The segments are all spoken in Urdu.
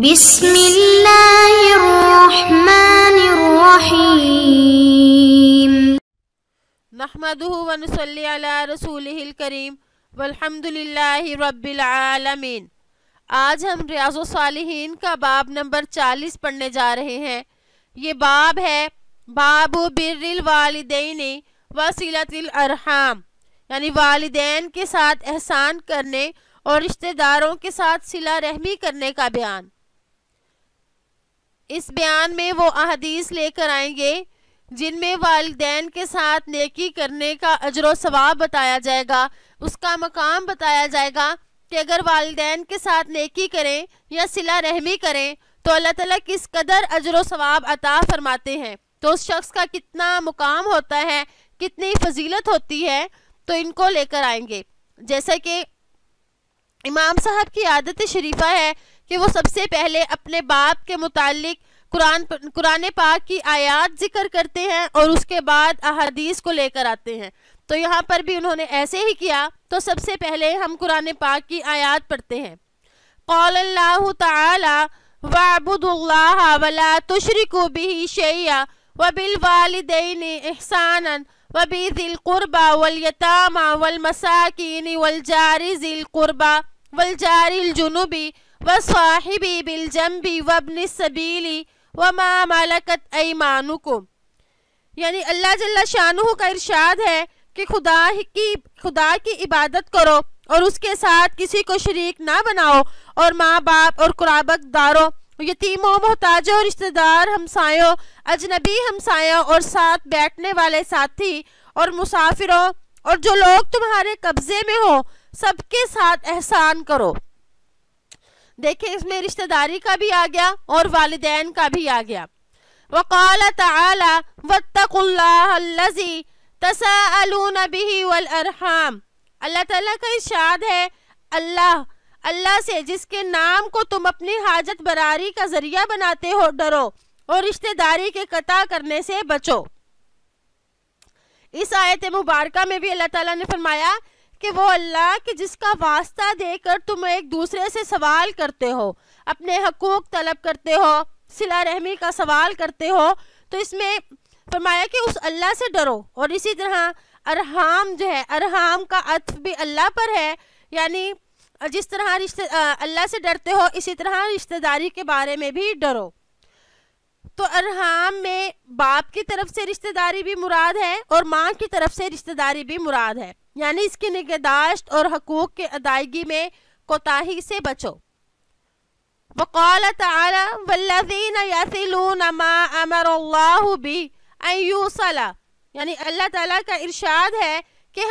بسم اللہ الرحمن الرحیم نحمده ونصلی علی رسولہ الکریم والحمد للہ رب العالمین۔ آج ہم ریاض الصالحین کا باب نمبر 40 پڑھنے جا رہے ہیں۔ یہ باب ہے باب بر الوالدین وصلۃ الارحام، یعنی والدین کے ساتھ احسان کرنے اور رشتہ داروں کے ساتھ صلہ رحمی کرنے کا بیان۔ اس بیان میں وہ احادیث لے کر آئیں گے جن میں والدین کے ساتھ نیکی کرنے کا اجر و ثواب بتایا جائے گا، اس کا مقام بتایا جائے گا کہ اگر والدین کے ساتھ نیکی کریں یا صلہ رحمی کریں تو اللہ تعالیٰ کس قدر اجر و ثواب عطا فرماتے ہیں، تو اس شخص کا کتنا مقام ہوتا ہے، کتنی فضیلت ہوتی ہے، تو ان کو لے کر آئیں گے۔ جیسا کہ امام صاحب کی عادت شریفہ ہے کہ وہ سب سے پہلے اپنے باپ کے متعلق قرآن پاک کی آیات ذکر کرتے ہیں اور اس کے بعد احادیث کو لے کر آتے ہیں۔ تو یہاں پر بھی انہوں نے ایسے ہی کیا، تو سب سے پہلے ہم قرآن پاک کی آیات پڑھتے ہیں۔ قال اللہ تعالی وَاعْبُدُوا اللَّهَ وَلَا تُشْرِكُوا بِهِ شَيْئًا وَبِالْوَالِدَيْنِ إِحْسَانًا وَبِذِي الْقُرْبَى وَالْيَتَامَى وَالْمَسَاكِينِ وَالْجَارِ ذِي الْقُرْبَى وَالْجَارِ الْجُنُبِ وَالصَّاحِبِ بِالْجَنبِ وَابْنِ السَّبِيلِ وَمَا مَلَكَتْ أَيْمَانُكُمْ، یعنی اللہ جل شانہ کا ارشاد ہے کہ خدا کی عبادت کرو اور اس کے ساتھ کسی کو شریک نہ بناؤ، اور ماں باپ اور قرابت داروں، یتیموں، محتاجوں، رشتہ دار، ہمسایوں، اجنبی ہمسایوں اور ساتھ بیٹھنے والے ساتھی اور مسافروں اور جو لوگ تمہارے قبضے میں ہو سب کے ساتھ احسان کرو۔ دیکھیں اس میں رشتہ داری کا بھی آ گیا اور والدین کا بھی آ گیا۔ وقال تعالی واتقوا اللہ الذی تساءلون بہ والارحام، اللہ تعالیٰ کا ارشاد ہے اللہ سے جس کے نام کو تم اپنی حاجت براری کا ذریعہ بناتے ہو ڈرو اور رشتہ داری کے قطع کرنے سے بچو۔ اس آیت مبارکہ میں بھی اللہ تعالیٰ نے فرمایا کہ وہ اللہ کہ جس کا واسطہ دے کر تم ایک دوسرے سے سوال کرتے ہو، اپنے حقوق طلب کرتے ہو، صلہ رحمی کا سوال کرتے ہو، تو اس میں فرمایا کہ اس اللہ سے ڈرو۔ اور اسی طرح ارحام جو ہے، ارحام کا عطف بھی اللہ پر ہے، یعنی جس طرح اللہ سے ڈرتے ہو اسی طرح رشتہ داری کے بارے میں بھی ڈرو۔ تو ارحام میں باپ کی طرف سے رشتہ داری بھی مراد ہے اور ماں کی طرف سے رشتہ داری بھی مراد ہے، یعنی اس کی نگہداشت اور حقوق کے ادائیگی میں کوتاہی سے بچو۔ وقال تعالی والذین یصلون ما امر اللہ بہ ان یوصل، یعنی اللہ تعالیٰ کا ارشاد ہے کہ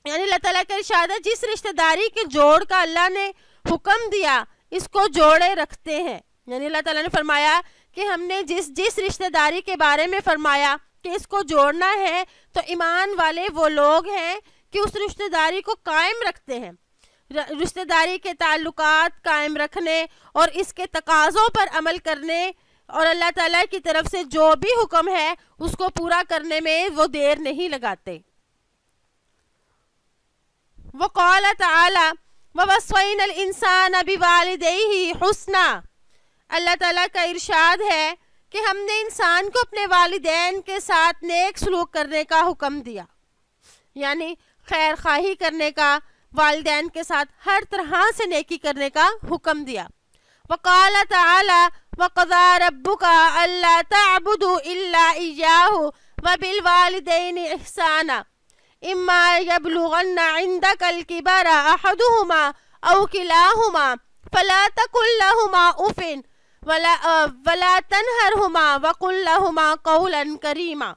اللہ تعالیٰ کا ارشاد ہے جس رشتہ داری کے جوڑ کا اللہ نے حکم دیا اس کو جوڑے رکھتے ہیں، یعنی اللہ تعالیٰ نے فرمایا کہ ہم نے جس رشتہ داری کے بارے میں فرمایا کہ اس کو جوڑنا ہے، تو ایمان والے وہ لوگ ہیں کہ اس رشتہ داری کو قائم رکھتے ہیں۔ رشتہ داری کے تعلقات قائم رکھنے اور اس کے تقاضوں پر عمل کرنے اور اللہ تعالیٰ کی طرف سے جو بھی حکم ہے اس کو پورا کرنے میں وہ دیر نہیں لگاتے۔ وقال تعالی ووصینا الانسان بوالدیہ حسنا، اللہ تعالیٰ کا ارشاد ہے کہ ہم نے انسان کو اپنے والدین کے ساتھ نیک سلوک کرنے کا حکم دیا، یعنی خیر خواہی کرنے کا، والدین کے ساتھ ہر طرح سے نیکی کرنے کا حکم دیا۔ وقال تعالی وقضى ربك الا تعبدوا الا اياه وبالوالدين احسانا اما يبلغن عندك الكبر احدهما او كلاهما فلا تقل لهما اف ولا تنهرهما وقل لهما قولا كريما۔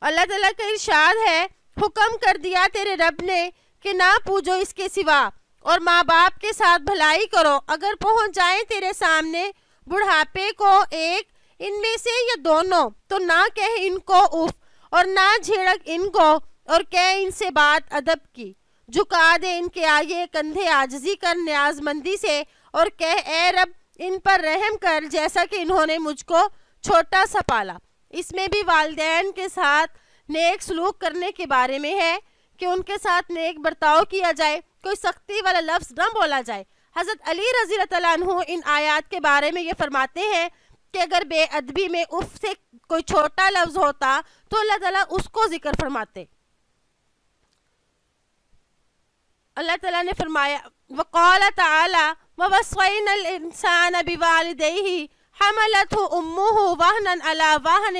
اللہ تعالیٰ کا ارشاد ہے حکم کر دیا تیرے رب نے کہ نہ پوجو اس کے سوا، اور ماں باپ کے ساتھ بھلائی کرو، اگر پہنچ جائیں تیرے سامنے بڑھاپے کو ایک ان میں سے یا دونوں، تو نہ کہہ ان کو اف اور نہ جھڑک ان کو، اور کہہ ان سے بات ادب کی، جھکا دے ان کے آگے کندھے عاجزی کر نیاز مندی سے، اور کہہ اے رب ان پر رحم کر جیسا کہ انہوں نے مجھ کو چھوٹا سا پالا۔ اس میں بھی والدین کے ساتھ نیک سلوک کرنے کے بارے میں ہے کہ ان کے ساتھ نیک برتاؤ کیا جائے، کوئی سختی والا لفظ نہ بولا جائے، حضرت علی رضی اللہ تعالیٰ عنہ ان آیات کے بارے میں یہ فرماتے ہیں کہ اگر بے ادبی میں اف سے کوئی چھوٹا لفظ ہوتا تو اللہ تعالیٰ اس کو ذکر فرماتے. اللہ تعالیٰ نے فرمایا وقال تعالی ووصینا الانسان بوالدیہ حملته امہ وہنا علی وہن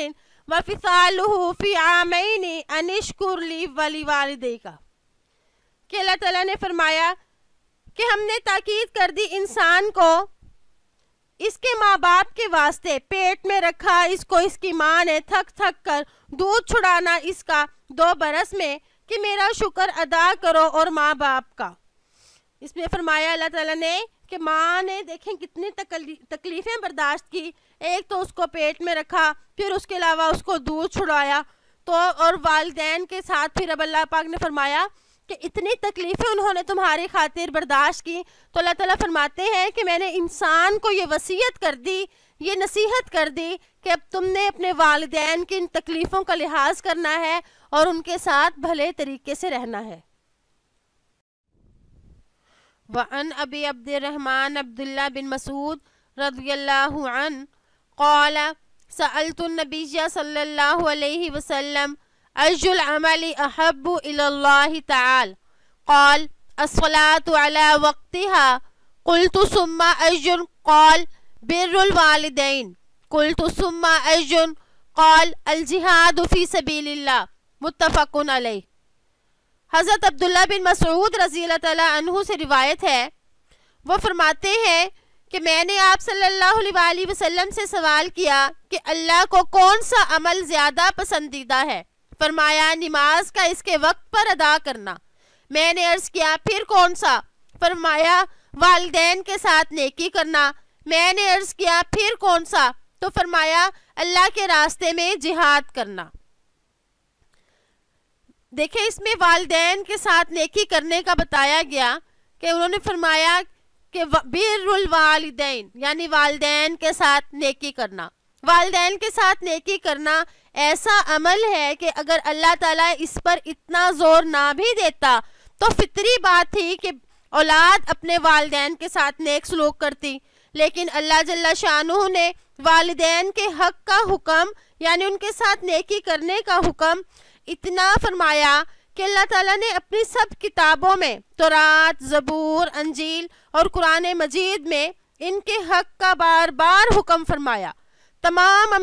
وفصالہ فی عامین ان اشکر لی ولوالدیک، کہ اللہ تعالیٰ نے فرمایا کہ ہم نے تاکید کر دی انسان کو اس کے ماں باپ کے واسطے، پیٹ میں رکھا اس کو اس کی ماں نے تھک تھک کر، دودھ چھڑانا اس کا 2 برس میں، کہ میرا شکر ادا کرو اور ماں باپ کا. اس میں فرمایا اللہ تعالیٰ نے کہ ماں نے دیکھیں کتنی تکلیفیں برداشت کی، ایک تو اس کو پیٹ میں رکھا، پھر اس کے علاوہ اس کو دودھ چھڑایا، تو اور والدین کے ساتھ پھر اب اللہ پاک نے فرمایا کہ اتنی تکلیفیں انہوں نے تمہاری خاطر برداشت کی. تو اللہ تعالیٰ فرماتے ہیں کہ میں نے انسان کو یہ وصیت کر دی، یہ نصیحت کر دی کہ اب تم نے اپنے والدین کی ان تکلیفوں کا لحاظ کرنا ہے اور ان کے ساتھ بھلے طریقے سے رہنا ہے. وعن ابی عبد الرحمن عبداللہ بن مسعود رضی اللہ عنہ قال سألت النبی صلی اللہ علیہ وسلم أي العمل أحب إلى الله تعالى قال الصلاة على وقتها قلت ثم أي قال بر الوالدين قلت ثم أي قال الجهاد في سبيل الله متفق علیہ. حضرت عبداللہ بن مسعود رضی اللہ تعالیٰ عنہ سے روایت ہے، وہ فرماتے ہیں کہ میں نے آپ صلی اللہ علیہ وسلم سے سوال کیا کہ اللہ کو کون سا عمل زیادہ پسندیدہ ہے؟ فرمایا نماز کا اس کے وقت پر ادا کرنا. میں نے عرض کیا پھر کون سا؟ فرمایا والدین کے ساتھ نیکی کرنا. میں نے عرض کیا پھر کون سا؟ تو فرمایا اللہ کے راستے میں جہاد کرنا. دیکھیں اس میں والدین کے ساتھ نیکی کرنے کا بتایا گیا کہ انہوں نے فرمایا کہ بر الوالدین یعنی والدین کے ساتھ نیکی کرنا. والدین کے ساتھ نیکی کرنا ایسا عمل ہے کہ اگر اللہ تعالیٰ اس پر اتنا زور نہ بھی دیتا تو فطری بات تھی کہ اولاد اپنے والدین کے ساتھ نیک سلوک کرتی، لیکن اللہ جل شانہ نے والدین کے حق کا حکم یعنی ان کے ساتھ نیکی کرنے کا حکم اتنا فرمایا کہ اللہ تعالیٰ نے اپنی سب کتابوں میں تورات، زبور، انجیل اور قرآن مجید میں ان کے حق کا بار بار حکم فرمایا. تمام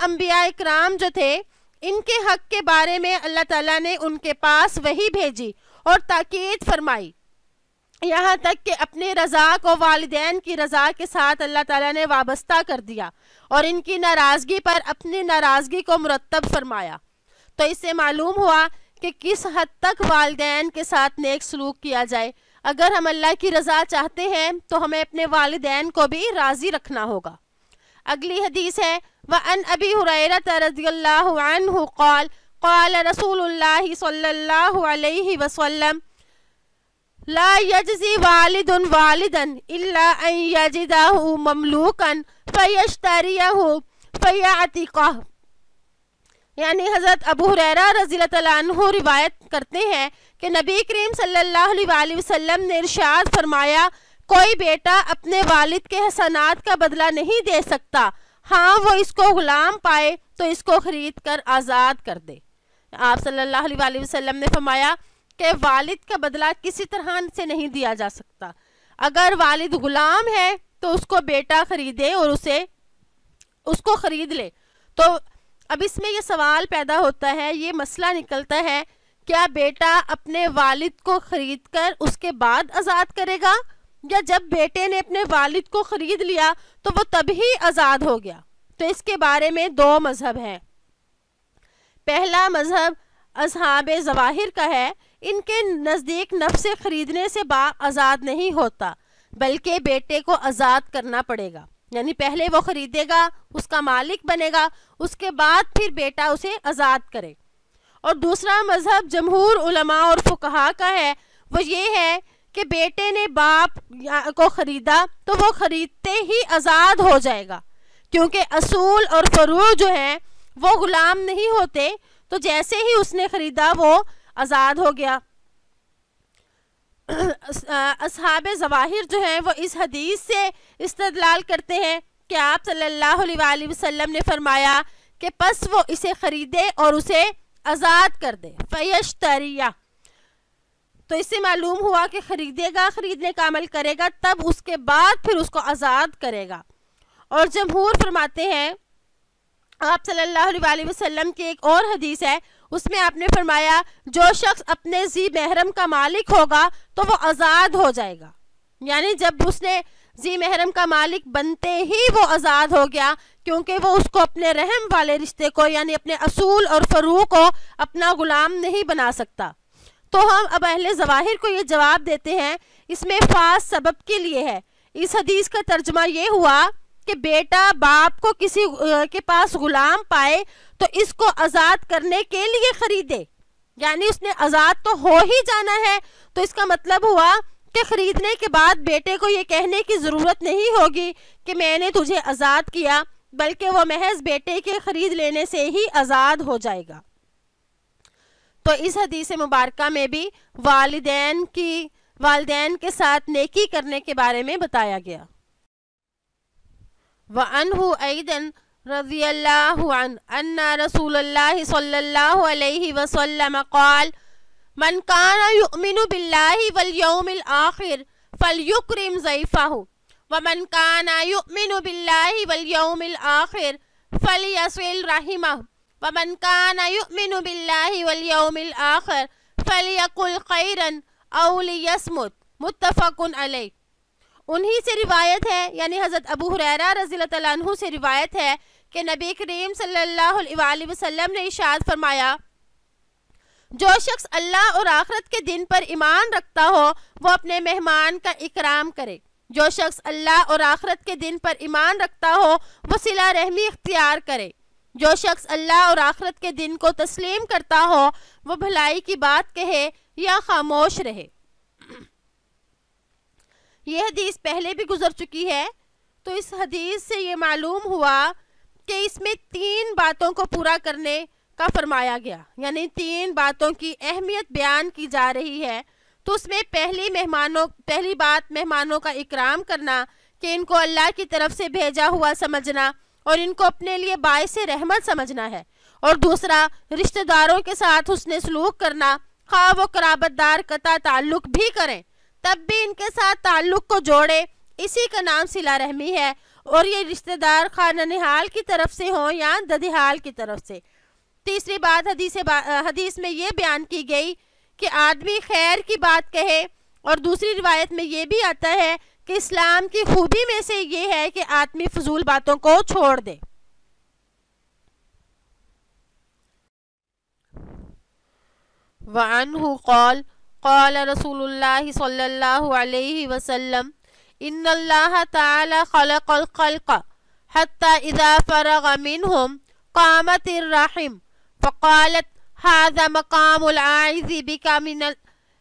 انبیاء اکرام جو تھے ان کے حق کے بارے میں اللہ تعالیٰ نے ان کے پاس وحی بھیجی اور تاکید فرمائی، یہاں تک کہ اپنی رضا کو والدین کی رضا کے ساتھ اللہ تعالیٰ نے وابستہ کر دیا اور ان کی ناراضگی پر اپنی ناراضگی کو مرتب فرمایا. تو اس سے معلوم ہوا کہ کس حد تک والدین کے ساتھ نیک سلوک کیا جائے. اگر ہم اللہ کی رضا چاہتے ہیں تو ہمیں اپنے والدین کو بھی راضی رکھنا ہوگا. اگلی حدیث ہے وعن ابی ہریرہ رضی اللہ عنہ قال قال رسول اللہ صلی اللہ علیہ وسلم لا یجزی والد والدا الا ان یجدہ مملوکا فیشتریہ فیعتقہ. یعنی حضرت ابو ہریرہ رضی اللہ تعالیٰ عنہ روایت کرتے ہیں کہ نبی کریم صلی اللہ علیہ وسلم نے ارشاد فرمایا کوئی بیٹا اپنے والد کے حسنات کا بدلہ نہیں دے سکتا، ہاں وہ اس کو غلام پائے تو اس کو خرید کر آزاد کر دے. آپ صلی اللہ علیہ وسلم نے فرمایا کہ والد کا بدلہ کسی طرح سے نہیں دیا جا سکتا. اگر والد غلام ہے تو اس کو بیٹا خریدے اور اس کو خرید لے. تو اب اس میں یہ سوال پیدا ہوتا ہے، یہ مسئلہ نکلتا ہے، کیا بیٹا اپنے والد کو خرید کر اس کے بعد آزاد کرے گا یا جب بیٹے نے اپنے والد کو خرید لیا تو وہ تبھی آزاد ہو گیا؟ تو اس کے بارے میں 2 مذہب ہیں. پہلا مذہب اصحاب ظواہر کا ہے، ان کے نزدیک نفس خریدنے سے باپ آزاد نہیں ہوتا بلکہ بیٹے کو آزاد کرنا پڑے گا، یعنی پہلے وہ خریدے گا، اس کا مالک بنے گا، اس کے بعد پھر بیٹا اسے آزاد کرے. اور دوسرا مذہب جمہور علماء اور فقہا کا ہے، وہ یہ ہے کہ بیٹے نے باپ کو خریدا تو وہ خریدتے ہی آزاد ہو جائے گا، کیونکہ اصول اور فروع جو ہیں وہ غلام نہیں ہوتے، تو جیسے ہی اس نے خریدا وہ آزاد ہو گیا. اصحاب ظواہر جو ہیں وہ اس حدیث سے استدلال کرتے ہیں کہ آپ صلی اللہ علیہ وآلہ وسلم نے فرمایا کہ پس وہ اسے خریدے اور اسے آزاد کر دے، فیشتریہ، تو اس سے معلوم ہوا کہ خریدے گا، خریدنے کا عمل کرے گا، تب اس کے بعد پھر اس کو آزاد کرے گا۔ اور جمہور فرماتے ہیں، آپ صلی اللہ علیہ وآلہ وسلم کی ایک اور حدیث ہے، اس میں آپ نے فرمایا جو شخص اپنے ذی محرم کا مالک ہوگا تو وہ آزاد ہو جائے گا، یعنی جب اس نے ذی محرم کا مالک بنتے ہی وہ آزاد ہو گیا، کیونکہ وہ اس کو اپنے رحم والے رشتے کو یعنی اپنے اصول اور فروع کو اپنا غلام نہیں بنا سکتا۔ تو ہم اب اہل ظواہر کو یہ جواب دیتے ہیں، اس میں خاص سبب کے لیے ہے۔ اس حدیث کا ترجمہ یہ ہوا کہ بیٹا باپ کو کسی کے پاس غلام پائے تو اس کو آزاد کرنے کے لیے خریدے، یعنی اس نے آزاد تو ہو ہی جانا ہے، تو اس کا مطلب ہوا کہ خریدنے کے بعد بیٹے کو یہ کہنے کی ضرورت نہیں ہوگی کہ میں نے تجھے آزاد کیا، بلکہ وہ محض بیٹے کے خرید لینے سے ہی آزاد ہو جائے گا۔ تو اس حدیث مبارکہ میں بھی والدین کے ساتھ نیکی کرنے کے بارے میں بتایا گیا۔ وَأَنْهُ أَيْضًا رضی اللہ عنہ ان رسول اللہ صلی اللہ علیہ وسلم قال من كان يؤمن بالله واليوم الآخر فليكرم ضيفه ومن كان يؤمن بالله واليوم الآخر فليصل رحمه ومن كان يؤمن بالله واليوم الآخر فليقل خيرا أو ليصمت، متفق علیہ۔ انہی سے روایت ہے، یعنی حضرت ابو ہریرہ رضی اللہ تعالیٰ عنہ سے روایت ہے کہ نبی کریم صلی اللہ علیہ وسلم نے ارشاد فرمایا جو شخص اللہ اور آخرت کے دن پر ایمان رکھتا ہو وہ اپنے مہمان کا اکرام کرے، جو شخص اللہ اور آخرت کے دن پر ایمان رکھتا ہو وہ صلہ رحمی اختیار کرے، جو شخص اللہ اور آخرت کے دن کو تسلیم کرتا ہو وہ بھلائی کی بات کہے یا خاموش رہے۔ یہ حدیث پہلے بھی گزر چکی ہے، تو اس حدیث سے یہ معلوم ہوا کہ اس میں 3 باتوں کو پورا کرنے کا فرمایا گیا، یعنی 3 باتوں کی اہمیت بیان کی جا رہی ہے۔ تو اس میں پہلی بات مہمانوں کا اکرام کرنا، کہ ان کو اللہ کی طرف سے بھیجا ہوا سمجھنا اور ان کو اپنے لیے باعث رحمت سمجھنا ہے، اور دوسرا رشتہ داروں کے ساتھ حسن سلوک کرنا، خواہ وہ قرابت دار قطع تعلق بھی کریں تب بھی ان کے ساتھ تعلق کو جوڑے، اسی کا نام صلہ رحمی ہے، اور یہ رشتہ دار خواہ ننہال کی طرف سے ہوں یا ددھیال کی طرف سے۔ تیسری بات حدیث میں یہ بیان کی گئی کہ آدمی خیر کی بات کہے، اور دوسری روایت میں یہ بھی آتا ہے کہ اسلام کی خوبی میں سے یہ ہے کہ آدمی فضول باتوں کو چھوڑ دے۔ وعنہ قال قال رسول اللہ صلی اللہ علیہ وسلم ان اللہ تعالی خلق الخلق حتی اذا فرغ منہم قامت الرحم فقالت هذا مقام العائذ بك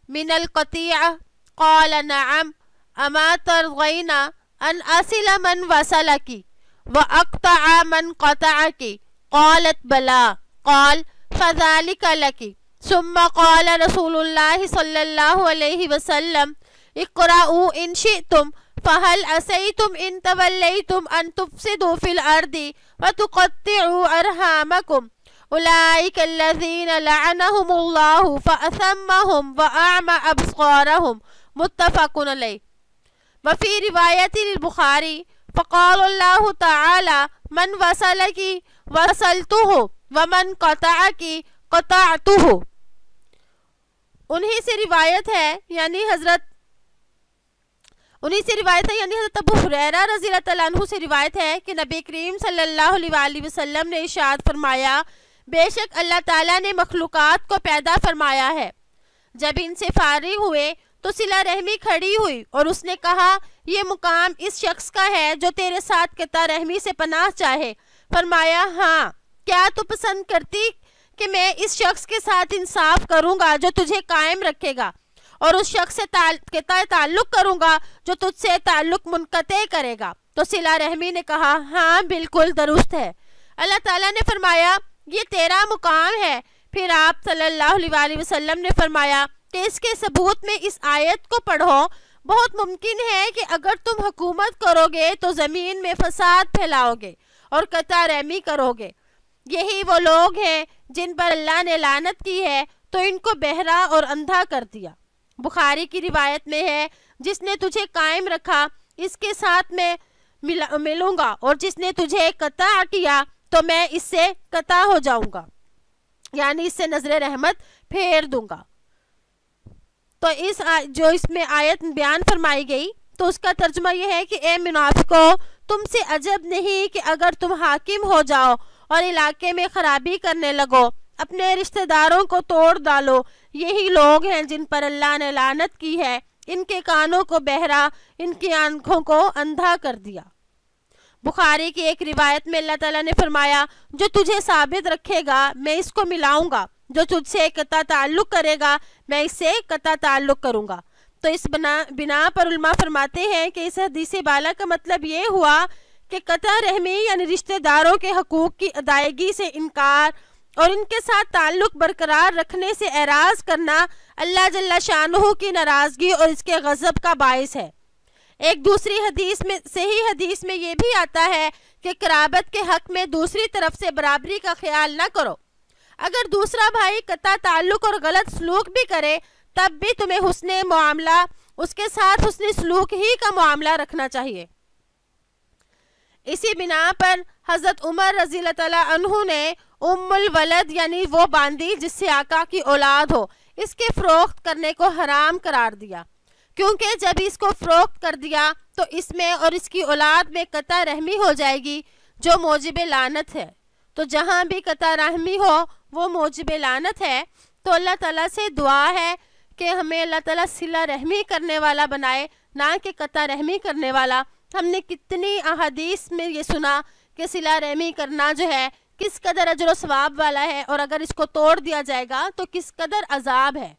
من القطيعة قال نعم اما ترضين ان اصل من وصلك واقطع من قطعك قالت بلى قال فذلك لك ثم قال رسول اللہ صلی اللہ علیہ وسلم اقرأوا ان شئتم فهل عسیتم ان تولیتم ان تفسدوا فی الارض وتقطعوا ارحامکم اولئک الذین لعنهم اللہ فاثمهم واعمى ابصارهم، متفق علیہ۔ وفی روایت البخاری فقال اللہ تعالی من وصلك وصلته ومن قطعك قطعته۔ انہی سے روایت ہے یعنی حضرت ابو ہریرہ رضی اللہ تعالیٰ عنہ سے روایت ہے کہ نبی کریم صلی اللہ علیہ وآلہ وسلم نے ارشاد فرمایا بے شک اللہ تعالیٰ نے مخلوقات کو پیدا فرمایا ہے، جب ان سے فارغ ہوئے تو صلہ رحمی کھڑی ہوئی اور اس نے کہا یہ مقام اس شخص کا ہے جو تیرے ساتھ قطع رحمی سے پناہ چاہے۔ فرمایا ہاں، کیا تو پسند کرتی کہ میں اس شخص کے ساتھ انصاف کروں گا جو تجھے قائم رکھے گا، اور اس شخص سے قطع تعلق کروں گا جو تجھ سے تعلق منقطع کرے گا؟ تو صلہ رحمی نے کہا ہاں بالکل درست ہے۔ اللہ تعالیٰ نے فرمایا یہ تیرا مقام ہے۔ پھر آپ صلی اللہ علیہ وسلم نے فرمایا کہ اس کے ثبوت میں اس آیت کو پڑھو۔ بہت ممکن ہے کہ اگر تم حکومت کرو گے تو زمین میں فساد پھیلاؤ گے اور قطع رحمی کرو گے۔ یہی وہ لوگ ہیں جن پر اللہ نے لعنت کی ہے تو ان کو بہرا اور اندھا کر دیا۔ بخاری کی روایت میں ہے، جس نے تجھے قائم رکھا اس کے ساتھ میں ملوں گا، اور جس نے تجھے قطع کیا تو میں اس سے قطع ہو جاؤں گا، یعنی اس سے نظر رحمت پھیر دوں گا۔ تو جو اس میں آیت بیان فرمائی گئی تو اس کا ترجمہ یہ ہے کہ اے منافقو، تم سے عجب نہیں کہ اگر تم حاکم ہو جاؤ اور علاقے میں خرابی کرنے لگو، اپنے رشتہ داروں کو توڑ ڈالو۔ یہی لوگ ہیں جن پر اللہ نے لعنت کی ہے، ان کے کانوں کو بہرا، ان کی آنکھوں کو اندھا کر دیا۔ بخاری کی ایک روایت میں اللہ تعالیٰ نے فرمایا، جو تجھے ثابت رکھے گا میں اس کو ملاؤں گا، جو تجھ سے قطع تعلق کرے گا میں اس سے قطع تعلق کروں گا۔ تو اس بنا پر علماء فرماتے ہیں کہ اس حدیث بالا کا مطلب یہ ہوا کہ قطع رحمی یعنی رشتہ داروں کے حقوق کی ادائیگی سے انکار اور ان کے ساتھ تعلق برقرار رکھنے سے اعراض کرنا اللہ جل شانہ کی ناراضگی اور اس کے غضب کا باعث ہے۔ ایک دوسری حدیث میں، صحیح حدیث میں یہ بھی آتا ہے کہ قرابت کے حق میں دوسری طرف سے برابری کا خیال نہ کرو۔ اگر دوسرا بھائی قطع تعلق اور غلط سلوک بھی کرے تب بھی تمہیں حسن معاملہ، اس کے ساتھ حسن سلوک ہی کا معاملہ رکھنا چاہیے۔ اسی بنا پر حضرت عمر رضی اللہ تعالیٰ عنہ نے ام الولد یعنی وہ باندی جس سے آقا کی اولاد ہو، اس کے فروخت کرنے کو حرام قرار دیا، کیونکہ جب اس کو فروخت کر دیا تو اس میں اور اس کی اولاد میں قطع رحمی ہو جائے گی جو موجب لعنت ہے۔ تو جہاں بھی قطع رحمی ہو وہ موجب لعنت ہے۔ تو اللہ تعالیٰ سے دعا ہے کہ ہمیں اللہ تعالیٰ صلہ رحمی کرنے والا بنائے، نہ کہ قطع رحمی کرنے والا۔ ہم نے کتنی احادیث میں یہ سنا کہ صلہ رحمی کرنا جو ہے کس قدر اجر و ثواب والا ہے، اور اگر اس کو توڑ دیا جائے گا تو کس قدر عذاب ہے۔